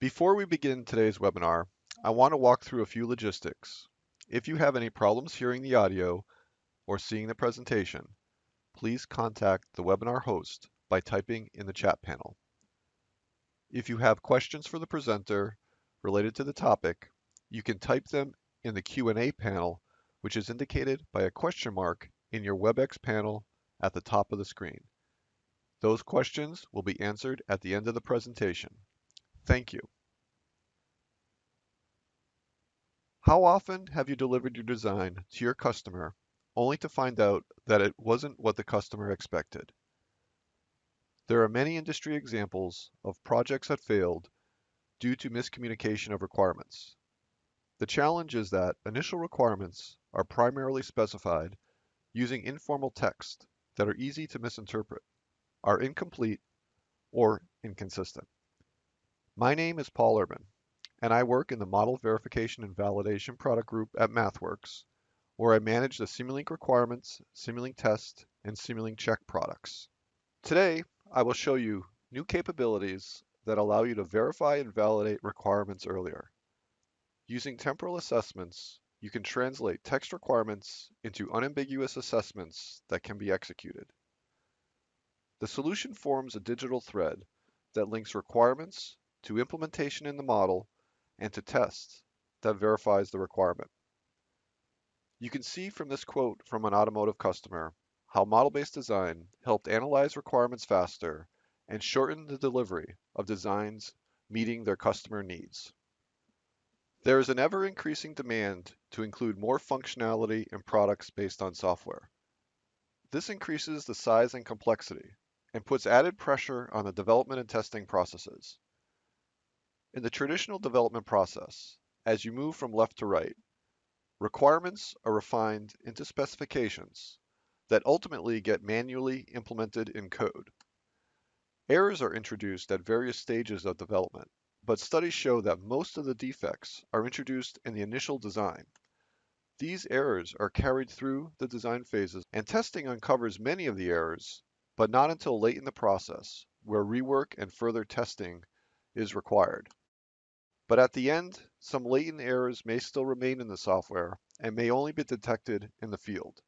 Before we begin today's webinar, I want to walk through a few logistics. If you have any problems hearing the audio or seeing the presentation, please contact the webinar host by typing in the chat panel. If you have questions for the presenter related to the topic, you can type them in the Q&A panel, which is indicated by a question mark in your WebEx panel at the top of the screen. Those questions will be answered at the end of the presentation. Thank you. How often have you delivered your design to your customer only to find out that it wasn't what the customer expected? There are many industry examples of projects that failed due to miscommunication of requirements. The challenge is that initial requirements are primarily specified using informal text that are easy to misinterpret, are incomplete, or inconsistent. My name is Paul Urban, and I work in the Model Verification and Validation product group at MathWorks, where I manage the Simulink Requirements, Simulink Test, and Simulink Check products. Today, I will show you new capabilities that allow you to verify and validate requirements earlier. Using temporal assessments, you can translate text requirements into unambiguous assessments that can be executed. The solution forms a digital thread that links requirements to implementation in the model and to tests that verifies the requirement. You can see from this quote from an automotive customer how model-based design helped analyze requirements faster and shorten the delivery of designs meeting their customer needs. There is an ever-increasing demand to include more functionality in products based on software. This increases the size and complexity and puts added pressure on the development and testing processes. In the traditional development process, as you move from left to right, requirements are refined into specifications that ultimately get manually implemented in code. Errors are introduced at various stages of development, but studies show that most of the defects are introduced in the initial design. These errors are carried through the design phases, and testing uncovers many of the errors, but not until late in the process, where rework and further testing is required. But at the end, some latent errors may still remain in the software and may only be detected in the field.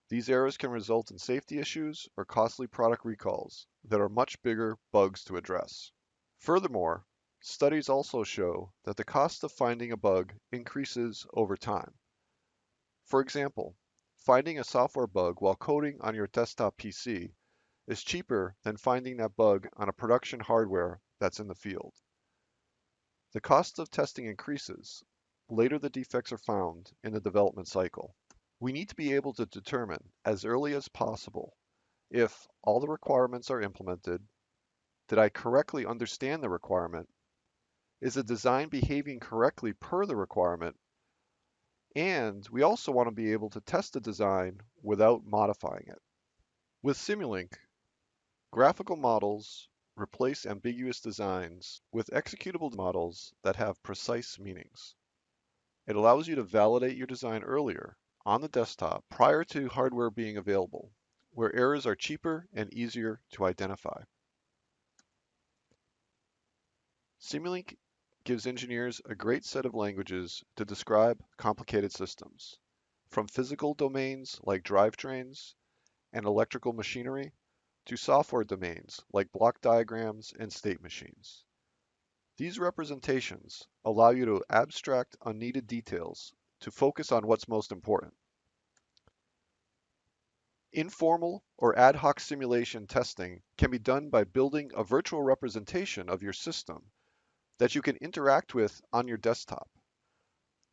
These errors can result in safety issues or costly product recalls that are much bigger bugs to address. Furthermore, studies also show that the cost of finding a bug increases over time. For example, finding a software bug while coding on your desktop PC is cheaper than finding that bug on a production hardware that's in the field. The cost of testing increases. Later the defects are found in the development cycle. We need to be able to determine as early as possible if all the requirements are implemented, did I correctly understand the requirement, is the design behaving correctly per the requirement, and we also want to be able to test the design without modifying it. With Simulink, graphical models replace ambiguous designs with executable models that have precise meanings. It allows you to validate your design earlier on the desktop prior to hardware being available, where errors are cheaper and easier to identify. Simulink gives engineers a great set of languages to describe complicated systems, from physical domains like drivetrains and electrical machinery to software domains like block diagrams and state machines. These representations allow you to abstract unneeded details to focus on what's most important. Informal or ad hoc simulation testing can be done by building a virtual representation of your system that you can interact with on your desktop.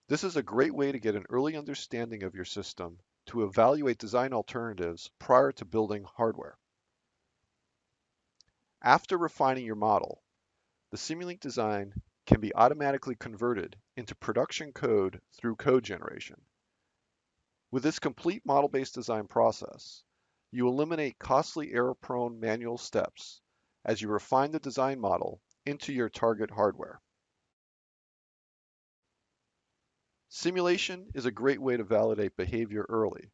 This is a great way to get an early understanding of your system to evaluate design alternatives prior to building hardware. After refining your model, the Simulink design can be automatically converted into production code through code generation. With this complete model-based design process, you eliminate costly error-prone manual steps as you refine the design model into your target hardware. Simulation is a great way to validate behavior early,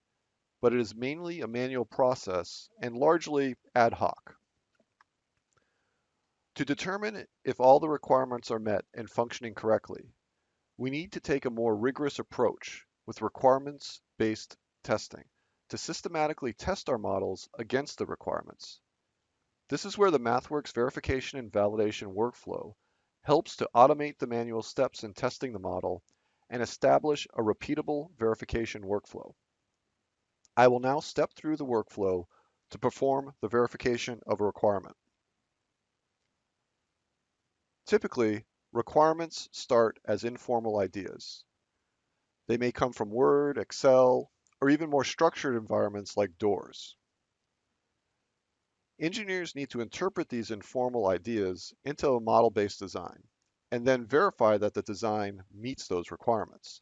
but it is mainly a manual process and largely ad hoc. To determine if all the requirements are met and functioning correctly, we need to take a more rigorous approach with requirements-based testing to systematically test our models against the requirements. This is where the MathWorks verification and validation workflow helps to automate the manual steps in testing the model and establish a repeatable verification workflow. I will now step through the workflow to perform the verification of a requirement. Typically, requirements start as informal ideas. They may come from Word, Excel, or even more structured environments like doors. Engineers need to interpret these informal ideas into a model-based design, and then verify that the design meets those requirements.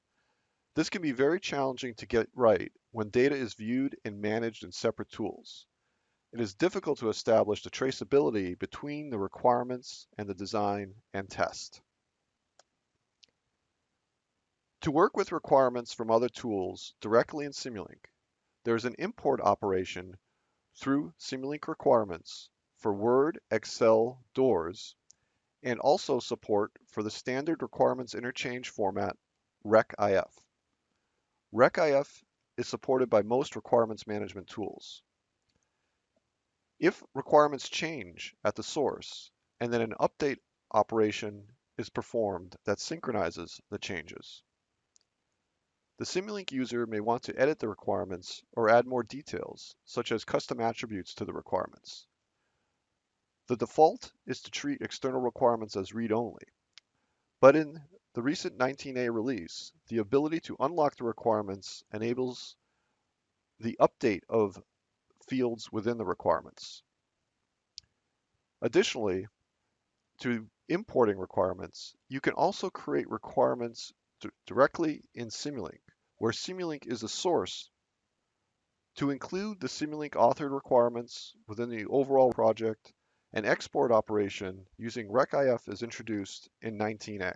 This can be very challenging to get right when data is viewed and managed in separate tools. It is difficult to establish the traceability between the requirements and the design and test. To work with requirements from other tools directly in Simulink, there is an import operation through Simulink requirements for Word, Excel, doors, and also support for the standard requirements interchange format RecIF. RecIF is supported by most requirements management tools. If requirements change at the source, and then an update operation is performed that synchronizes the changes. The Simulink user may want to edit the requirements or add more details, such as custom attributes to the requirements. The default is to treat external requirements as read-only, but in the recent 19A release, the ability to unlock the requirements enables the update of fields within the requirements. Additionally, to importing requirements, you can also create requirements directly in Simulink, where Simulink is a source to include the Simulink authored requirements within the overall project. An export operation using RecIF is introduced in 19A.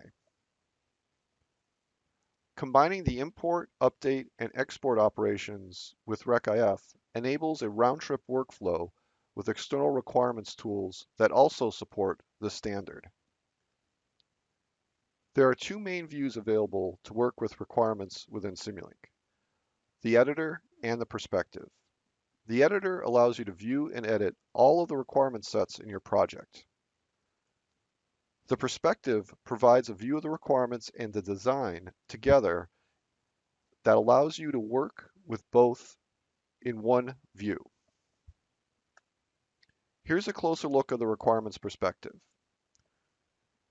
Combining the import, update, and export operations with RecIF enables a round-trip workflow with external requirements tools that also support the standard. There are two main views available to work with requirements within Simulink: the editor and the perspective. The editor allows you to view and edit all of the requirement sets in your project. The perspective provides a view of the requirements and the design together that allows you to work with both in one view. Here's a closer look of the requirements perspective.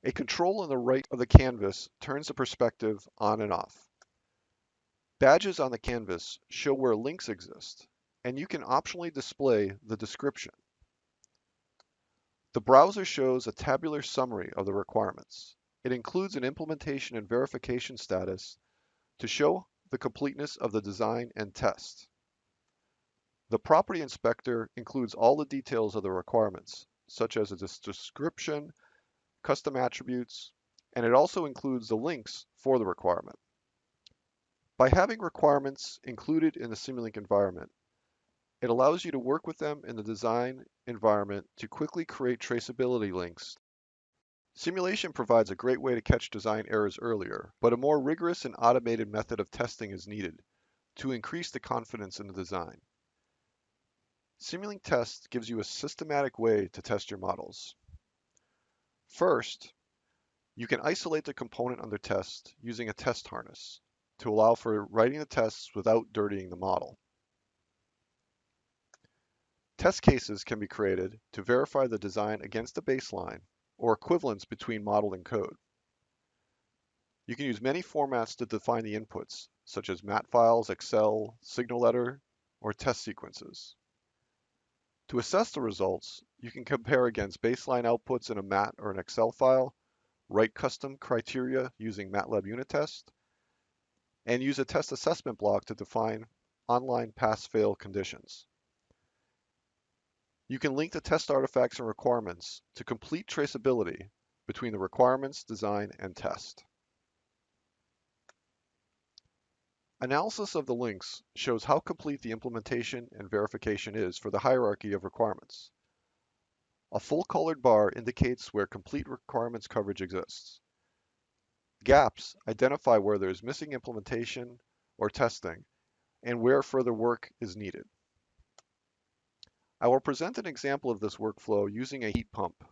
A control on the right of the canvas turns the perspective on and off. Badges on the canvas show where links exist, and you can optionally display the description. The browser shows a tabular summary of the requirements. It includes an implementation and verification status to show the completeness of the design and test. The property inspector includes all the details of the requirements, such as a description, custom attributes, and it also includes the links for the requirement. By having requirements included in the Simulink environment, it allows you to work with them in the design environment to quickly create traceability links. Simulation provides a great way to catch design errors earlier, but a more rigorous and automated method of testing is needed to increase the confidence in the design. Simulink Test gives you a systematic way to test your models. First, you can isolate the component under test using a test harness to allow for writing the tests without dirtying the model. Test cases can be created to verify the design against a baseline or equivalence between model and code. You can use many formats to define the inputs, such as mat files, Excel, signal letter, or test sequences. To assess the results, you can compare against baseline outputs in a mat or an Excel file, write custom criteria using MATLAB unit test, and use a test assessment block to define online pass-fail conditions. You can link the test artifacts and requirements to complete traceability between the requirements, design, and test. Analysis of the links shows how complete the implementation and verification is for the hierarchy of requirements. A full colored bar indicates where complete requirements coverage exists. Gaps identify where there is missing implementation or testing and where further work is needed. I will present an example of this workflow using a heat pump.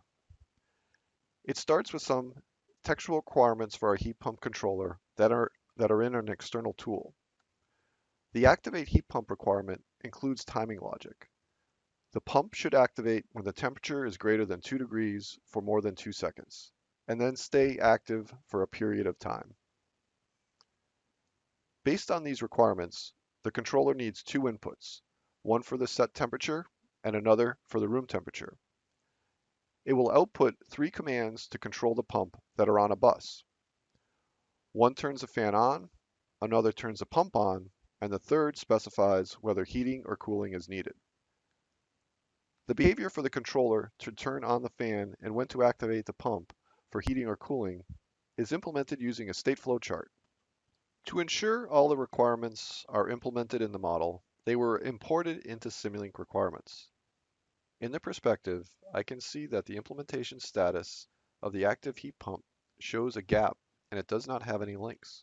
It starts with some textual requirements for our heat pump controller that are in an external tool. The activate heat pump requirement includes timing logic. The pump should activate when the temperature is greater than 2 degrees for more than 2 seconds, and then stay active for a period of time. Based on these requirements, the controller needs two inputs, one for the set temperature and another for the room temperature. It will output 3 commands to control the pump that are on a bus. One turns the fan on, another turns the pump on, and the third specifies whether heating or cooling is needed. The behavior for the controller to turn on the fan and when to activate the pump for heating or cooling is implemented using a state flow chart. To ensure all the requirements are implemented in the model, they were imported into Simulink requirements. In the perspective, I can see that the implementation status of the active heat pump shows a gap and it does not have any links.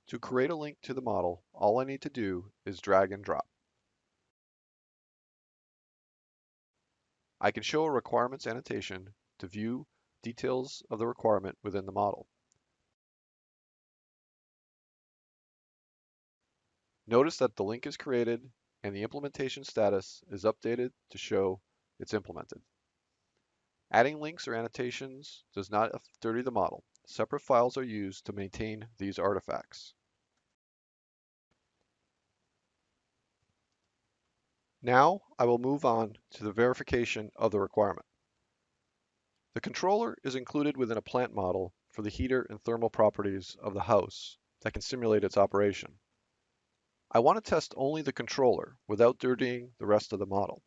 To create a link to the model, all I need to do is drag and drop. I can show a requirements annotation to view details of the requirement within the model. Notice that the link is created and the implementation status is updated to show it's implemented. Adding links or annotations does not dirty the model. Separate files are used to maintain these artifacts. Now I will move on to the verification of the requirement. The controller is included within a plant model for the heater and thermal properties of the house that can simulate its operation. I want to test only the controller without dirtying the rest of the model.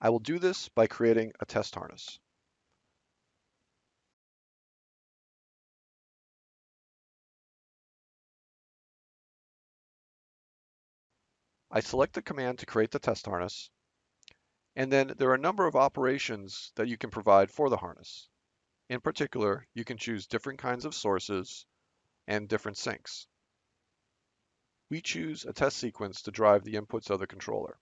I will do this by creating a test harness. I select the command to create the test harness, and then there are a number of operations that you can provide for the harness. In particular, you can choose different kinds of sources and different sinks. We choose a test sequence to drive the inputs of the controller.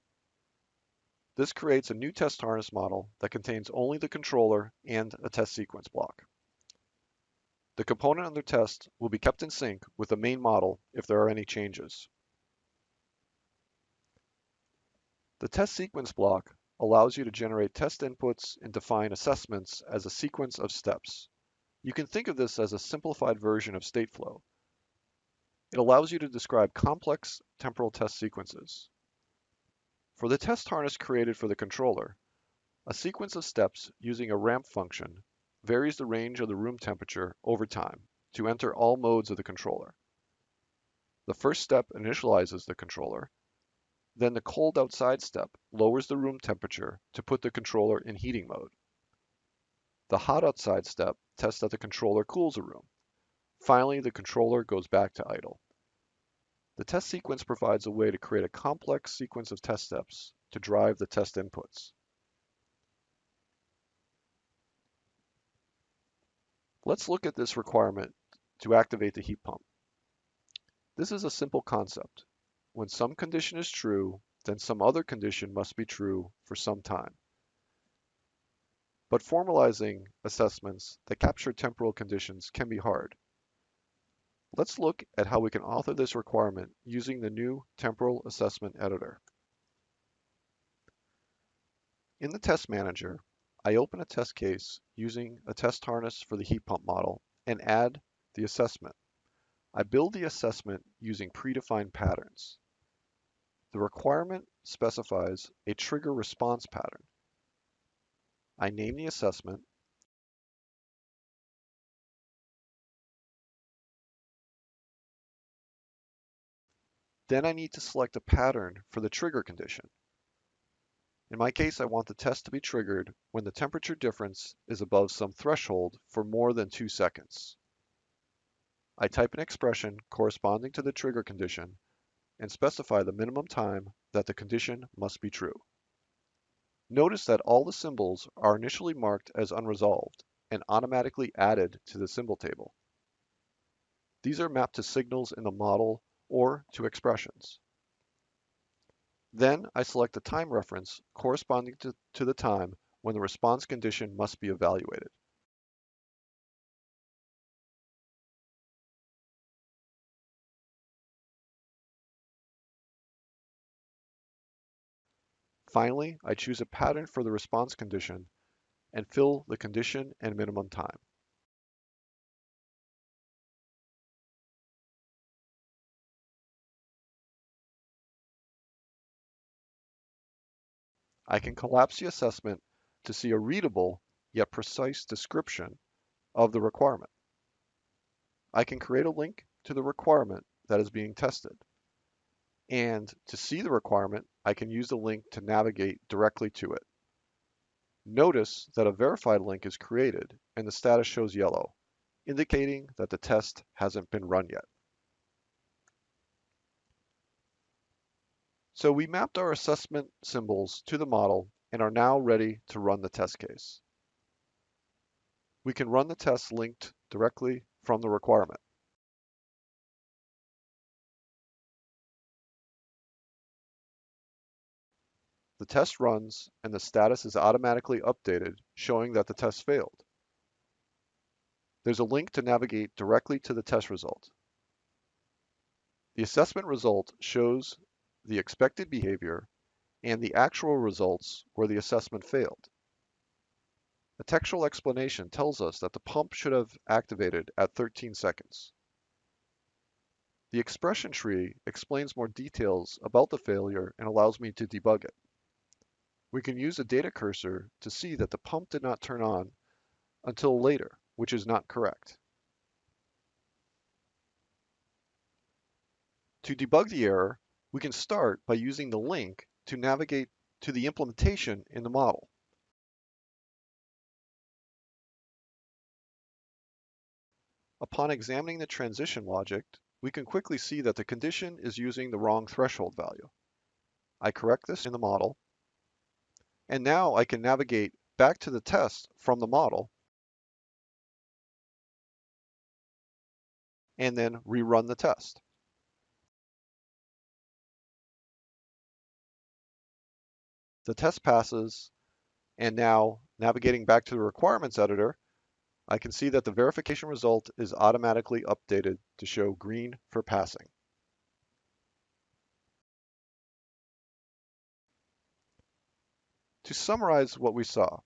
This creates a new test harness model that contains only the controller and a test sequence block. The component under test will be kept in sync with the main model if there are any changes. The test sequence block allows you to generate test inputs and define assessments as a sequence of steps. You can think of this as a simplified version of stateflow. It allows you to describe complex temporal test sequences. For the test harness created for the controller, a sequence of steps using a ramp function varies the range of the room temperature over time to enter all modes of the controller. The first step initializes the controller. Then the cold outside step lowers the room temperature to put the controller in heating mode. The hot outside step tests that the controller cools a room. Finally, the controller goes back to idle. The test sequence provides a way to create a complex sequence of test steps to drive the test inputs. Let's look at this requirement to activate the heat pump. This is a simple concept. When some condition is true, then some other condition must be true for some time. But formalizing assessments that capture temporal conditions can be hard. Let's look at how we can author this requirement using the new temporal assessment editor. In the test manager, I open a test case using a test harness for the heat pump model and add the assessment. I build the assessment using predefined patterns. The requirement specifies a trigger response pattern. I name the assessment. Then I need to select a pattern for the trigger condition. In my case, I want the test to be triggered when the temperature difference is above some threshold for more than 2 seconds. I type an expression corresponding to the trigger condition and specify the minimum time that the condition must be true. Notice that all the symbols are initially marked as unresolved and automatically added to the symbol table. These are mapped to signals in the model or to expressions. Then I select the time reference corresponding to the time when the response condition must be evaluated. Finally, I choose a pattern for the response condition and fill the condition and minimum time. I can collapse the assessment to see a readable yet precise description of the requirement. I can create a link to the requirement that is being tested. And to see the requirement, I can use the link to navigate directly to it. Notice that a verified link is created and the status shows yellow, indicating that the test hasn't been run yet. So we mapped our assessment symbols to the model and are now ready to run the test case. We can run the test linked directly from the requirement. The test runs and the status is automatically updated, showing that the test failed. There's a link to navigate directly to the test result. The assessment result shows the expected behavior and the actual results where the assessment failed. A textual explanation tells us that the pump should have activated at 13 seconds. The expression tree explains more details about the failure and allows me to debug it. We can use a data cursor to see that the pump did not turn on until later, which is not correct. To debug the error, we can start by using the link to navigate to the implementation in the model. Upon examining the transition logic, we can quickly see that the condition is using the wrong threshold value. I correct this in the model, and now I can navigate back to the test from the model and then rerun the test. The test passes, and now navigating back to the requirements editor, I can see that the verification result is automatically updated to show green for passing. To summarize what we saw,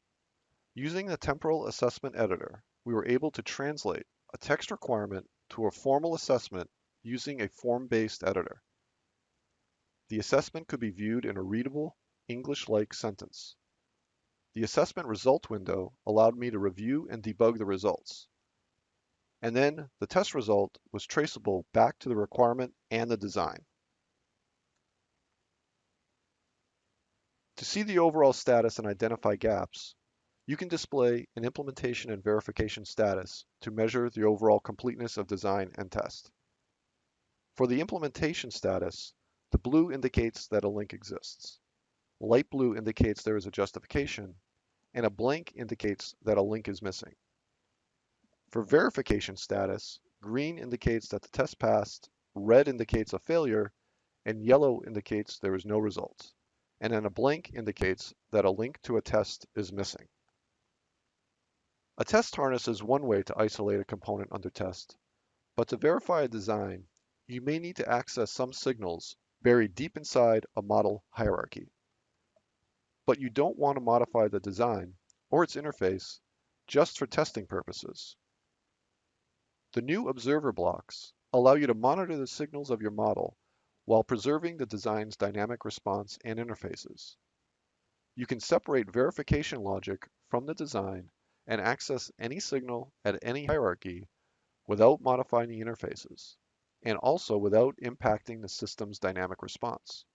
using the temporal assessment editor, we were able to translate a text requirement to a formal assessment using a form-based editor. The assessment could be viewed in a readable, English-like sentence. The assessment result window allowed me to review and debug the results. And then the test result was traceable back to the requirement and the design. To see the overall status and identify gaps, you can display an implementation and verification status to measure the overall completeness of design and test. For the implementation status, the blue indicates that a link exists. Light blue indicates there is a justification, and a blank indicates that a link is missing. For verification status, green indicates that the test passed, red indicates a failure, and yellow indicates there is no result. And then a blank indicates that a link to a test is missing. A test harness is one way to isolate a component under test, but to verify a design, you may need to access some signals buried deep inside a model hierarchy. But you don't want to modify the design or its interface just for testing purposes. The new observer blocks allow you to monitor the signals of your model while preserving the design's dynamic response and interfaces. You can separate verification logic from the design and access any signal at any hierarchy without modifying the interfaces, and also without impacting the system's dynamic response.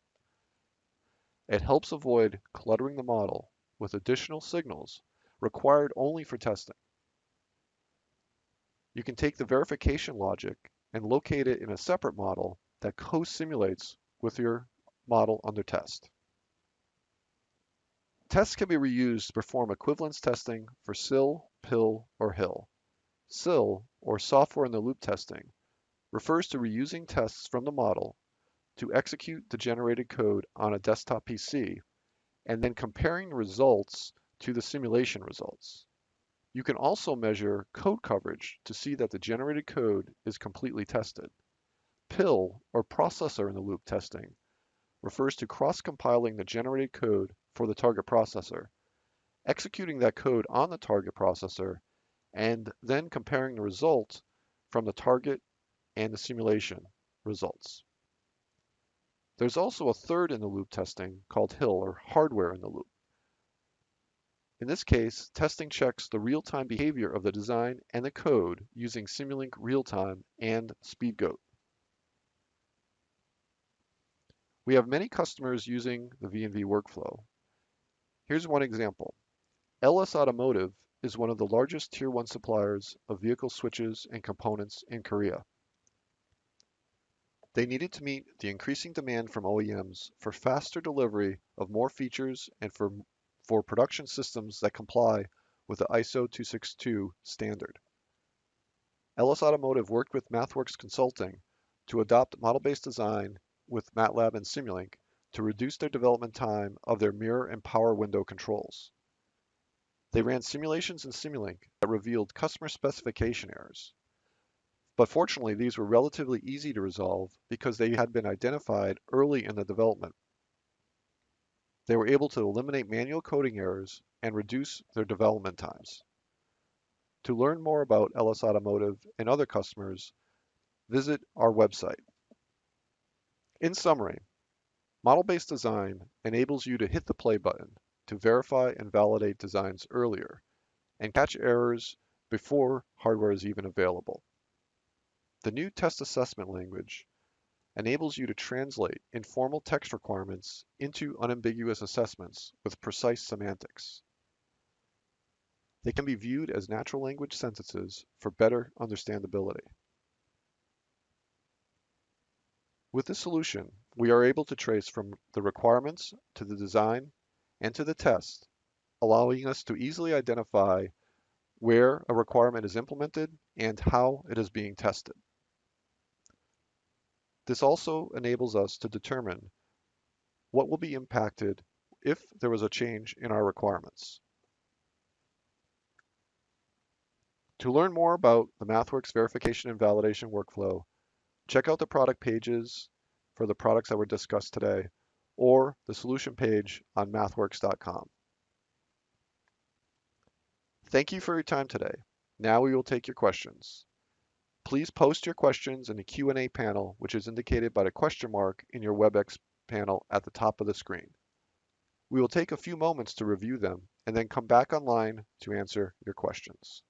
It helps avoid cluttering the model with additional signals required only for testing. You can take the verification logic and locate it in a separate model that co-simulates with your model under test. Tests can be reused to perform equivalence testing for SIL, PIL, or HIL. SIL, or software in the loop testing, refers to reusing tests from the model to execute the generated code on a desktop PC and then comparing the results to the simulation results. You can also measure code coverage to see that the generated code is completely tested. PIL, or processor in the loop testing, refers to cross-compiling the generated code for the target processor, executing that code on the target processor, and then comparing the result from the target and the simulation results. There's also a third in the loop testing called HIL, or hardware in the loop. In this case, testing checks the real-time behavior of the design and the code using Simulink Real-Time and SpeedGoat. We have many customers using the V&V workflow. Here's one example. LS Automotive is one of the largest Tier 1 suppliers of vehicle switches and components in Korea. They needed to meet the increasing demand from OEMs for faster delivery of more features and for production systems that comply with the ISO 262 standard. LS Automotive worked with MathWorks Consulting to adopt model-based design with MATLAB and Simulink to reduce their development time of their mirror and power window controls. They ran simulations in Simulink that revealed customer specification errors. But fortunately, these were relatively easy to resolve because they had been identified early in the development. They were able to eliminate manual coding errors and reduce their development times. To learn more about LS Automotive and other customers, visit our website. In summary, model-based design enables you to hit the play button to verify and validate designs earlier and catch errors before hardware is even available. The new test assessment language enables you to translate informal text requirements into unambiguous assessments with precise semantics. They can be viewed as natural language sentences for better understandability. With this solution, we are able to trace from the requirements to the design and to the test, allowing us to easily identify where a requirement is implemented and how it is being tested. This also enables us to determine what will be impacted if there was a change in our requirements. To learn more about the MathWorks verification and validation workflow, check out the product pages for the products that were discussed today, or the solution page on mathworks.com. Thank you for your time today. Now we will take your questions. Please post your questions in the Q&A panel, which is indicated by the question mark in your WebEx panel at the top of the screen. We will take a few moments to review them and then come back online to answer your questions.